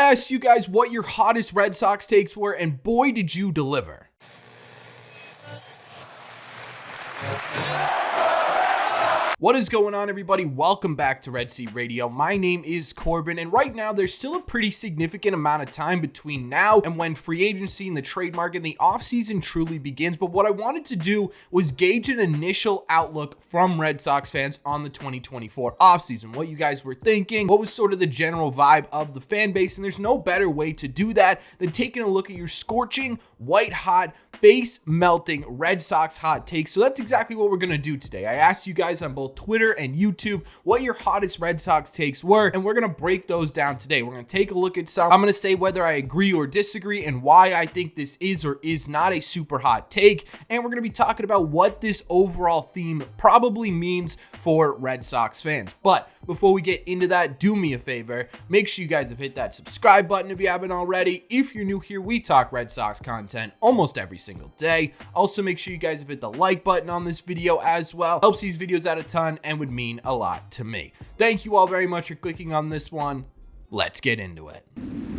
asked you guys what your hottest Red Sox takes were, and boy, did you deliver. What is going on, everybody? Welcome back to Red Seat Radio. My name is Corbin, and right now there's still a pretty significant amount of time between now and when free agency and the trade market and the offseason truly begins. But what I wanted to do was gauge an initial outlook from Red Sox fans on the 2024 offseason. What you guys were thinking, what was sort of the general vibe of the fan base, and there's no better way to do that than taking a look at your scorching, white-hot, face-melting Red Sox hot takes. So that's exactly what we're going to do today. I asked you guys on both Twitter and YouTube what your hottest Red Sox takes were, and we're going to break those down today. We're going to take a look at some. I'm going to say whether I agree or disagree and why I think this is or is not a super hot take, and we're going to be talking about what this overall theme probably means for Red Sox fans. But before we get into that, do me a favor. Make sure you guys have hit that subscribe button if you haven't already. If you're new here, we talk Red Sox content almost every single day. Also, make sure you guys have hit the like button on this video as well. Helps these videos out a ton and would mean a lot to me. Thank you all very much for clicking on this one. Let's get into it.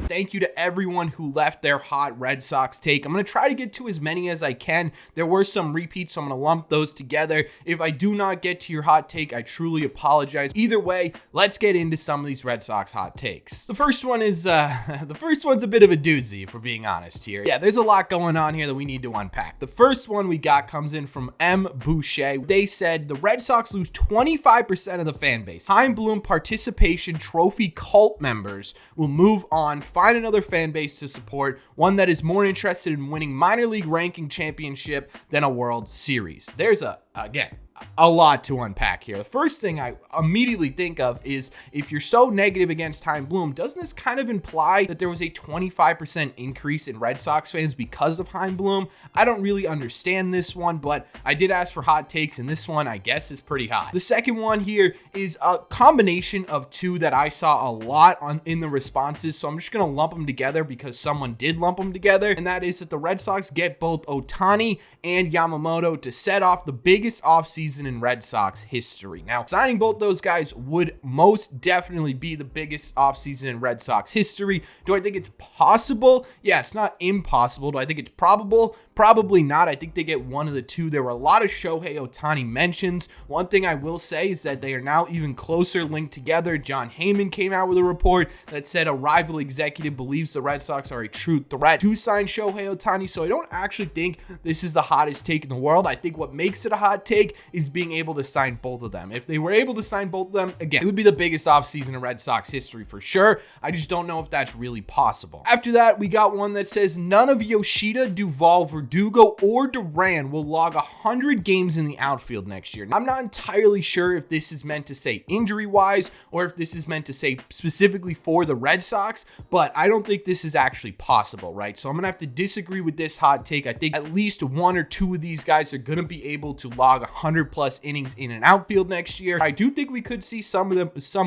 Thank you to everyone who left their hot Red Sox take. I'm going to try to get to as many as I can. There were some repeats, so I'm going to lump those together. If I do not get to your hot take, I truly apologize. Either way, let's get into some of these Red Sox hot takes. The first one is, the first one's a bit of a doozy, if we're being honest here. Yeah, there's a lot going on here that we need to unpack. The first one we got comes in from M. Boucher. They said the Red Sox lose 25% of the fan base. Chaim Bloom participation trophy cult members will move on, find another fan base to support, one that is more interested in winning minor league ranking championship than a World Series. There's again, a lot to unpack here. The first thing I immediately think of is, if you're so negative against Chaim Bloom, doesn't this kind of imply that there was a 25% increase in Red Sox fans because of Chaim Bloom? I don't really understand this one, but I did ask for hot takes, and this one, I guess, is pretty hot. The second one here is a combination of two that I saw a lot in the responses, so I'm just going to lump them together because someone did lump them together, and that is that the Red Sox get both Ohtani and Yamamoto to set off the biggest offseason in Red Sox history. Now, signing both those guys would most definitely be the biggest offseason in Red Sox history. Do I think it's possible? Yeah, it's not impossible. Do I think it's probable? Probably not. I think they get one of the two. There were a lot of Shohei Ohtani mentions. One thing I will say is that they are now even closer linked together. John Heyman came out with a report that said a rival executive believes the Red Sox are a true threat to sign Shohei Ohtani. So I don't actually think this is the hottest take in the world. I think what makes it a hot take is being able to sign both of them. If they were able to sign both of them, again, it would be the biggest offseason in Red Sox history for sure. I just don't know if that's really possible. After that, we got one that says none of Yoshida, Duvall, Verdugo, or Duran will log 100 games in the outfield next year. I'm not entirely sure if this is meant to say injury-wise or if this is meant to say specifically for the Red Sox, but I don't think this is actually possible, right? So I'm going to have to disagree with this hot take. I think at least one or two of these guys are going to be able to log 100+ innings in an outfield next year. I do think we could see some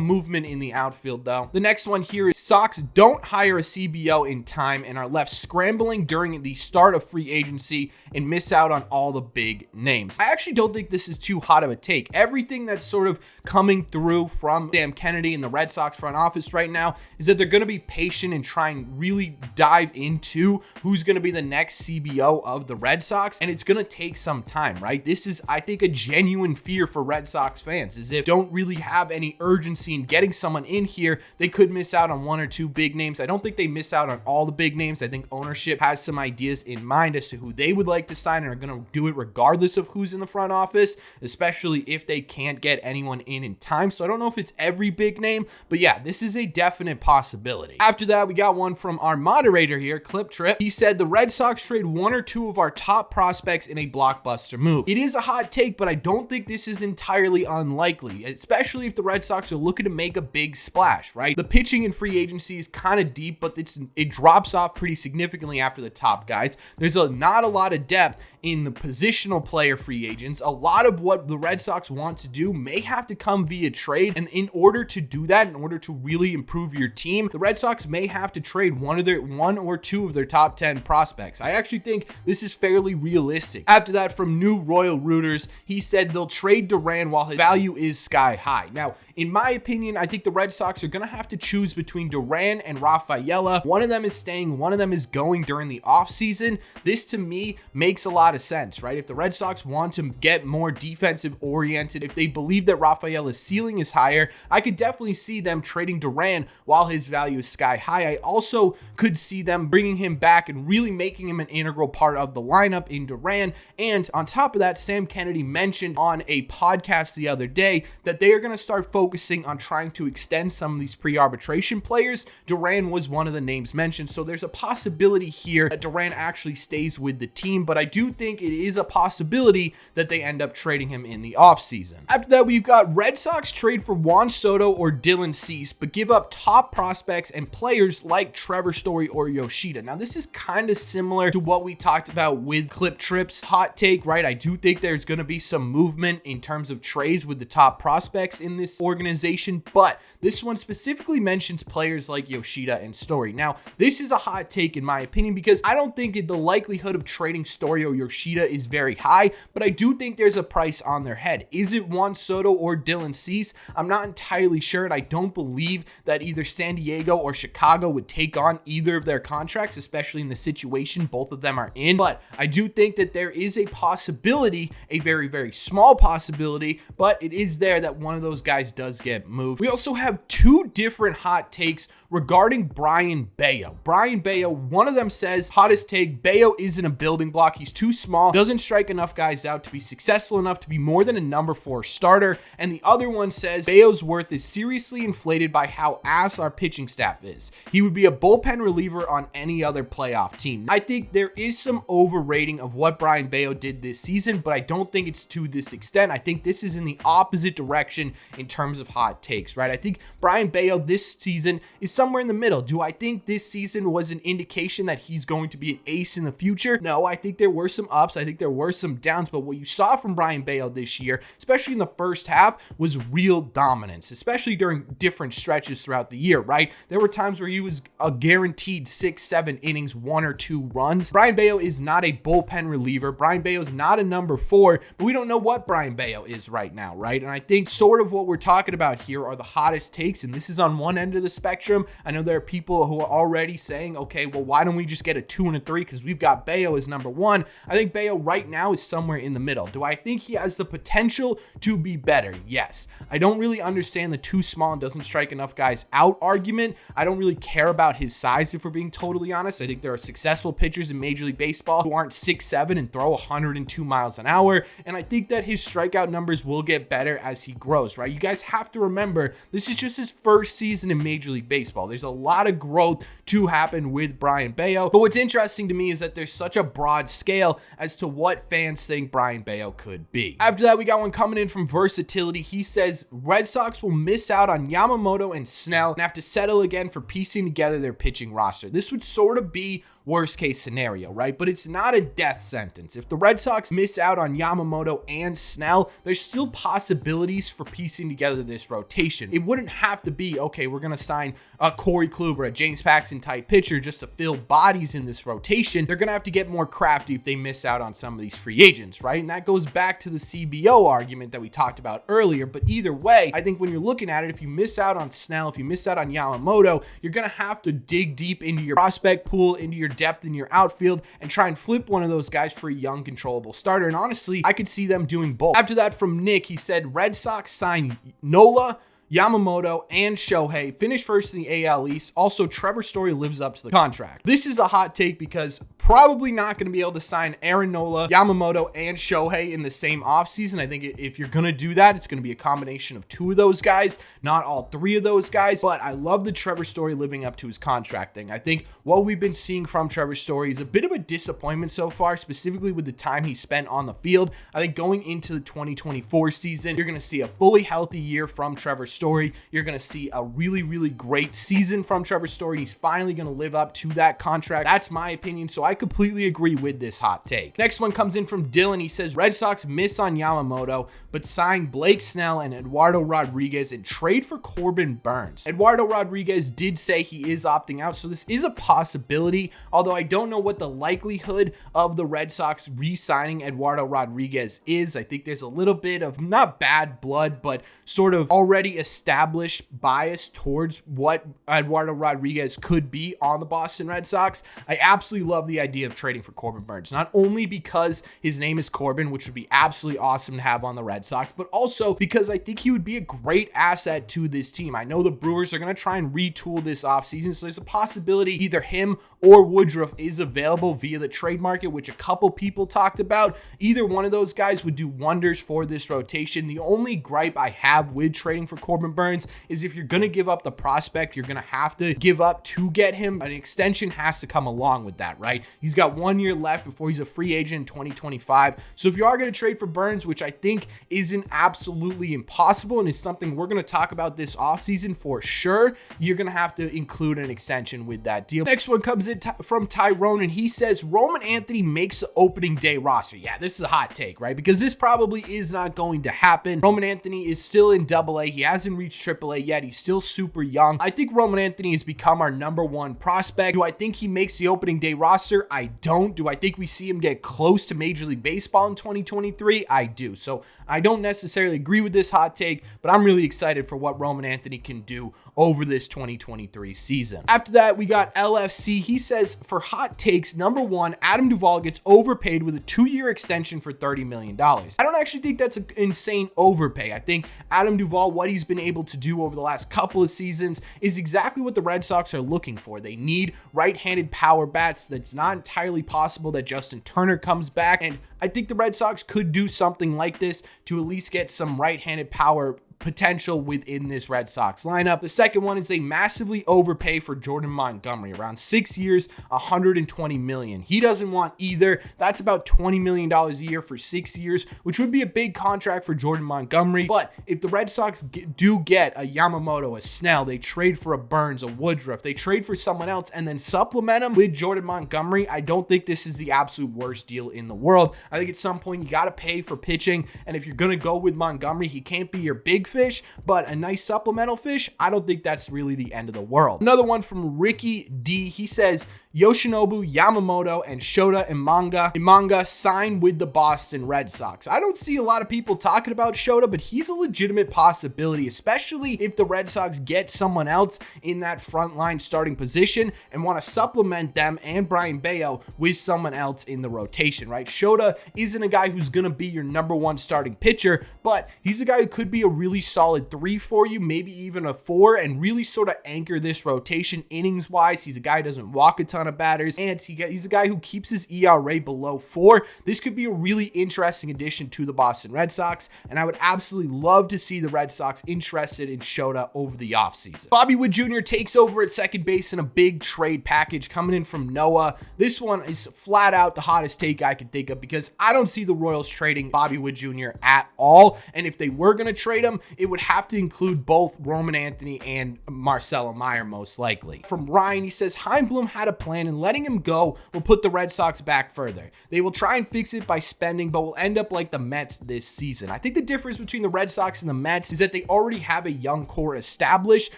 movement in the outfield, though. The next one here is Sox don't hire a CBO in time and are left scrambling during the start of free agency and miss out on all the big names. I actually don't think this is too hot of a take. Everything that's sort of coming through from Sam Kennedy and the Red Sox front office right now is that they're going to be patient and try and really dive into who's going to be the next CBO of the Red Sox, and it's going to take some time, right? This is, I think, a genuine fear for Red Sox fans, is if don't really have any urgency in getting someone in here, they could miss out on one or two big names. I don't think they miss out on all the big names. I think ownership has some ideas in mind as to who they would like to sign and are going to do it regardless of who's in the front office, especially if they can't get anyone in time. So I don't know if it's every big name, but yeah, this is a definite possibility. After that, we got one from our moderator here, Clip Trip. He said the Red Sox trade one or two of our top prospects in a blockbuster move. It is a hot take, but I don't think this is entirely unlikely, especially if the Red Sox are looking to make a big splash, right? The pitching in free agency is kind of deep, but it drops off pretty significantly after the top guys. There's a not a lot of depth in the positional player free agents. A lot of what the Red Sox want to do may have to come via trade. And in order to do that, in order to really improve your team, the Red Sox may have to trade one or two of their top 10 prospects. I actually think this is fairly realistic. After that, from New Royal Rooters, he said they'll trade Duran while his value is sky high. Now, in my opinion, I think the Red Sox are going to have to choose between Duran and Rafaela. One of them is staying, one of them is going during the offseason. This to me makes a lot of sense, right? If the Red Sox want to get more defensive oriented, if they believe that Rafaela's ceiling is higher, I could definitely see them trading Duran while his value is sky high. I also could see them bringing him back and really making him an integral part of the lineup in Duran. And on top of that, Sam Kennedy mentioned on a podcast the other day that they are going to start focusing on trying to extend some of these pre-arbitration players. Duran was one of the names mentioned, so there's a possibility here that Duran actually stays with the team, but I do think it is a possibility that they end up trading him in the offseason. After that, we've got Red Sox trade for Juan Soto or Dylan Cease, but give up top prospects and players like Trevor Story or Yoshida. Now, this is kind of similar to what we talked about with Clip Tripp's hot take, right? I do think there's going to be some movement in terms of trades with the top prospects in this organization, but this one specifically mentions players like Yoshida and Story. Now, this is a hot take in my opinion because I don't think the likelihood of trading Story or Yoshida is very high, but I do think there's a price on their head. Is it Juan Soto or Dylan Cease? I'm not entirely sure, and I don't believe that either San Diego or Chicago would take on either of their contracts, especially in the situation both of them are in. But I do think that there is a possibility, a very, very small possibility, but it is there that one of those guys does get moved. We also have two different hot takes regarding Brayan Bello. Brayan Bello, one of them says, hottest take, Bello isn't a building block. He's too small, doesn't strike enough guys out to be successful enough to be more than a number 4 starter. And the other one says, Bello's worth is seriously inflated by how ass our pitching staff is. He would be a bullpen reliever on any other playoff team. I think there is some overrating of what Brayan Bello did this season, but I don't think it's to this extent. I think this is in the opposite direction in terms of hot takes, right? I think Brayan Bello this season is somewhere in the middle. Do I think this season was an indication that he's going to be an ace in the future? No, I think there were some ups. I think there were some downs, but what you saw from Brayan Bello this year, especially in the first half, was real dominance, especially during different stretches throughout the year, right? There were times where he was a guaranteed 6-7 innings, 1 or 2 runs. Brayan Bello is not a bullpen reliever. Brayan Bello is not a number 4, but we don't know what Brayan Bello is right now, right? And I think sort of what we're talking about here are the hottest takes, and this is on one end of the spectrum. I know there are people who are already saying, okay, well, why don't we just get a 2 and a 3 because we've got Bello as number 1. I think Bello right now is somewhere in the middle. Do I think he has the potential to be better? Yes. I don't really understand the too small and doesn't strike enough guys out argument. I don't really care about his size, if we're being totally honest. I think there are successful pitchers in Major League Baseball who aren't 6'7" and throw 102 miles an hour, and I think that his strikeout numbers will get better as he grows, right? You guys have to remember, this is just his first season in Major League Baseball. There's a lot of growth to happen with Brayan Bello, but what's interesting to me is that there's such a broad scale as to what fans think Brayan Bello could be. After that, we got one coming in from Versatility. He says, Red Sox will miss out on Yamamoto and Snell and have to settle again for piecing together their pitching roster. This would sort of be worst case scenario, right? But it's not a death sentence. If the Red Sox miss out on Yamamoto and Snell, there's still possibilities for piecing together this rotation. It wouldn't have to be, okay, we're going to sign a Corey Kluber, a James Paxton type pitcher just to fill bodies in this rotation. They're going to have to get more crafty if they miss out on some of these free agents, right? And that goes back to the CBO argument that we talked about earlier. But either way, I think when you're looking at it, if you miss out on Snell, if you miss out on Yamamoto, you're going to have to dig deep into your prospect pool, into your depth in your outfield, and try and flip one of those guys for a young, controllable starter. And honestly, I could see them doing both. After that, from Nick, he said, Red Sox sign Nola, Yamamoto, and Shohei, finished first in the AL East. Also, Trevor Story lives up to the contract. This is a hot take because probably not going to be able to sign Aaron Nola, Yamamoto, and Shohei in the same offseason. I think if you're going to do that, it's going to be a combination of 2 of those guys, not all 3 of those guys. But I love the Trevor Story living up to his contract thing. I think what we've been seeing from Trevor Story is a bit of a disappointment so far, specifically with the time he spent on the field. I think going into the 2024 season, you're going to see a fully healthy year from Trevor Story. You're going to see a really, really great season from Trevor Story. He's finally going to live up to that contract. That's my opinion. So I completely agree with this hot take. Next one comes in from Dylan. He says, Red Sox miss on Yamamoto, but sign Blake Snell and Eduardo Rodriguez and trade for Corbin Burns. Eduardo Rodriguez did say he is opting out, so this is a possibility, although I don't know what the likelihood of the Red Sox re-signing Eduardo Rodriguez is. I think there's a little bit of not bad blood, but sort of already established bias towards what Eduardo Rodriguez could be on the Boston Red Sox. I absolutely love the idea of trading for Corbin Burns, not only because his name is Corbin, which would be absolutely awesome to have on the Red Sox, but also because I think he would be a great asset to this team. I know the Brewers are going to try and retool this offseason, so there's a possibility either him or Woodruff is available via the trade market, which a couple people talked about. Either one of those guys would do wonders for this rotation. The only gripe I have with trading for Corbin Burns is if you're going to give up the prospect, you're going to have to give up to get him. An extension has to come along with that, right? He's got 1 year left before he's a free agent in 2025. So if you are going to trade for Burns, which I think isn't absolutely impossible and is something we're going to talk about this offseason for sure, you're going to have to include an extension with that deal. Next one comes in from Tyrone, and he says Roman Anthony makes the opening day roster. Yeah, this is a hot take, right? Because this probably is not going to happen. Roman Anthony is still in AA. He hasn't reached AAA yet. He's still super young. I think Roman Anthony has become our number one prospect. Do I think he makes the opening day roster? I don't. Do I think we see him get close to Major League Baseball in 2023? I do. So I don't necessarily agree with this hot take, but I'm really excited for what Roman Anthony can do over this 2023 season. After that, we got LFC. He says, for hot takes, number one, Adam Duvall gets overpaid with a 2-year extension for $30 million. I don't actually think that's an insane overpay. I think Adam Duvall, what he's been able to do over the last couple of seasons is exactly what the Red Sox are looking for. They need right-handed power bats. That's not entirely possible that Justin Turner comes back, and I think the Red Sox could do something like this to at least get some right-handed power potential within this Red Sox lineup. The second one is they massively overpay for Jordan Montgomery, around 6 years, $120 million. He doesn't want either. That's about $20 million a year for 6 years, which would be a big contract for Jordan Montgomery. But if the Red Sox do get a Yamamoto, a Snell, they trade for a Burns, a Woodruff, they trade for someone else and then supplement them with Jordan Montgomery, I don't think this is the absolute worst deal in the world. I think at some point you got to pay for pitching, and if you're going to go with Montgomery, he can't be your big fish, but a nice supplemental fish, I don't think that's really the end of the world. Another one from Ricky D. He says, Yoshinobu, Yamamoto, and Shota Imanga sign with the Boston Red Sox. I don't see a lot of people talking about Shota, but he's a legitimate possibility, especially if the Red Sox get someone else in that frontline starting position and want to supplement them and Brayan Bello with someone else in the rotation, right? Shota isn't a guy who's going to be your number one starting pitcher, but he's a guy who could be a really solid 3 for you, maybe even a 4, and really sort of anchor this rotation innings-wise. He's a guy who doesn't walk a ton of batters, and he's a guy who keeps his ERA below 4. This could be a really interesting addition to the Boston Red Sox, and I would absolutely love to see the Red Sox interested in Shota over the offseason. Bobby Wood Jr. takes over at second base in a big trade package coming in from Noah. This one is flat out the hottest take I could think of because I don't see the Royals trading Bobby Wood Jr. at all, and if they were going to trade him, it would have to include both Roman Anthony and Marcelo Meyer most likely. From Ryan, he says, Heimblum had a plan and letting him go will put the Red Sox back further. They will try and fix it by spending, but will end up like the Mets this season. I think the difference between the Red Sox and the Mets is that they already have a young core established.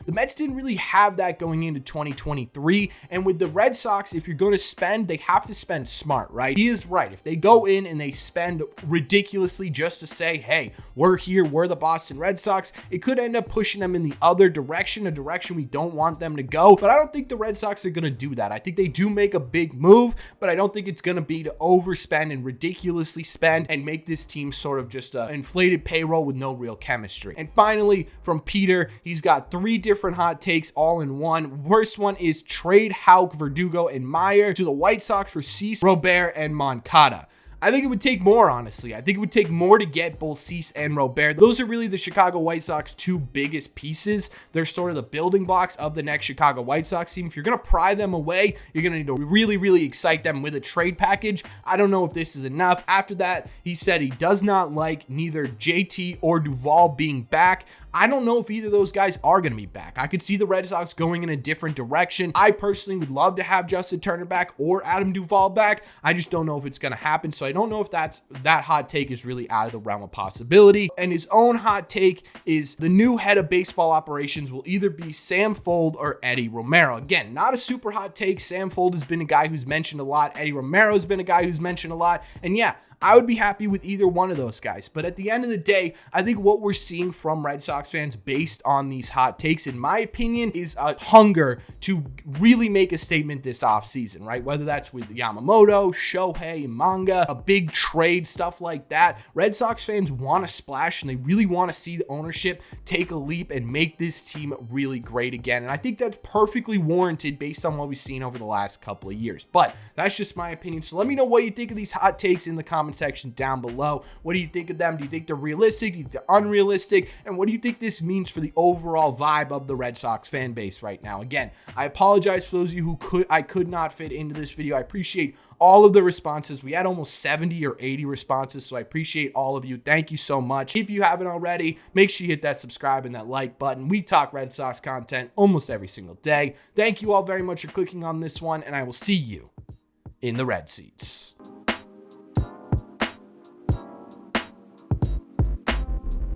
The Mets didn't really have that going into 2023, and with the Red Sox, if you're going to spend, they have to spend smart, right? He is right. If they go in and they spend ridiculously just to say, hey, we're here, we're the Boston Red Sox, it could end up pushing them in the other direction, a direction we don't want them to go, but I don't think the Red Sox are going to do that. I think they do make a big move, but I don't think it's going to be to overspend and ridiculously spend and make this team sort of just an inflated payroll with no real chemistry. And finally, from Peter, he's got 3 different hot takes all in one. Worst one is trade Houck, Verdugo, and Meyer to the White Sox for Cease, Robert, and Moncada. I think it would take more, honestly. I think it would take more to get both Cease and Robert. Those are really the Chicago White Sox two biggest pieces. They're sort of the building blocks of the next Chicago White Sox team. If you're going to pry them away, you're going to need to really, really excite them with a trade package. I don't know if this is enough. After that, he said he does not like neither JT or Duvall being back. I don't know if either of those guys are going to be back. I could see the Red Sox going in a different direction. I personally would love to have Justin Turner back or Adam Duvall back. I just don't know if it's going to happen. So I don't know if that hot take is really out of the realm of possibility. And his own hot take is the new head of baseball operations will either be Sam Fuld or Eddie Romero. Again, not a super hot take. Sam Fuld has been a guy who's mentioned a lot. Eddie Romero has been a guy who's mentioned a lot. And yeah, I would be happy with either one of those guys. But at the end of the day, I think what we're seeing from Red Sox fans based on these hot takes, in my opinion, is a hunger to really make a statement this offseason, right? Whether that's with Yamamoto, Shohei, Manga, a big trade, stuff like that. Red Sox fans want to splash, and they really want to see the ownership take a leap and make this team really great again. And I think that's perfectly warranted based on what we've seen over the last couple of years. But that's just my opinion. So let me know what you think of these hot takes in the comments section down below. What do you think of them? Do you think they're realistic? Do you think they're unrealistic? And what do you think this means for the overall vibe of the Red Sox fan base right now? Again, I apologize for those of you who I could not fit into this video. I appreciate all of the responses. We had almost 70 or 80 responses, so I appreciate all of you. Thank you so much. If you haven't already, make sure you hit that subscribe and that like button. We talk Red Sox content almost every single day. Thank you all very much for clicking on this one, and I will see you in the Red Seats.